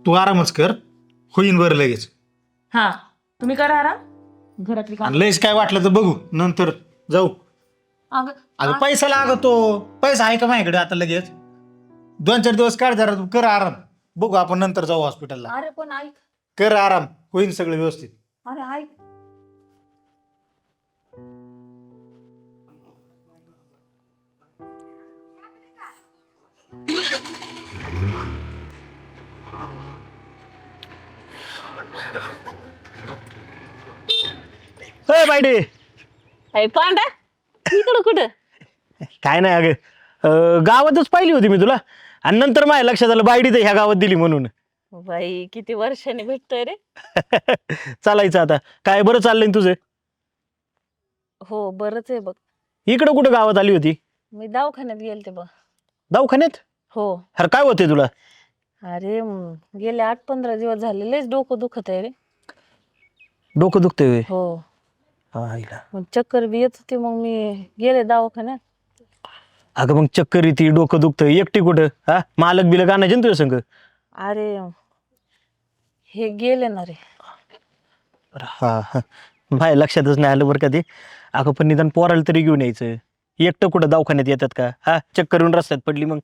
तू आरामच कर, होईन बरं लगेच. हा तुम्ही करा आराम घरातली काम. आणि लयच काय वाटलं तर बघू नंतर जाऊ. अगं अगं पैसा लागतो, पैसा आहे का माझ्याकडे आता लगेच? 2-4 दिवस काढ जरा, तू कर आराम. बघू आपण नंतर जाऊ हॉस्पिटलला. अरे पण ऐक. कर आराम, होईन सगळं व्यवस्थित. अरे ऐक. बायडे. अरे पांडा इकडं कुठं? काय नाही अगं, गावातच पाहिली होती मी तुला, आणि नंतर माझ्या लक्षात आलं बायडी तर ह्या गावात दिली म्हणून. बाई किती वर्षांनी भेटतोय रे. चालायचं आता. काय बरं चाललंय ना तुझं? हो बरंच आहे बघ. इकडं कुठं गावात आली होती? मी दवाखान्यात गेलते बघ. दवाखान्यात? हो. अरे काय होते तुला? अरे गेले 8-15 दिवस झाले, लयच डोकं दुखत आहे रे. डोकं दुखतंय होय? हो. आईला. मग चक्कर बी येत होती, मग मी गेले दवाखान्यात. अगं मग चक्कर येते, डोकं दुखतं, एकटी कुठं? हा, मालक बिलक आणायचे ना तुझ्या संग? अरे हे गेले ना रे. हा हा, माझ्या लक्षातच नाही आलं बरं का ते. अगं पण निदान पोराला तरी घेऊन यायचं. एकटं कुठं दवाखान्यात येतात का? हा, चक्कर येऊन रस्त्यात पडली मग.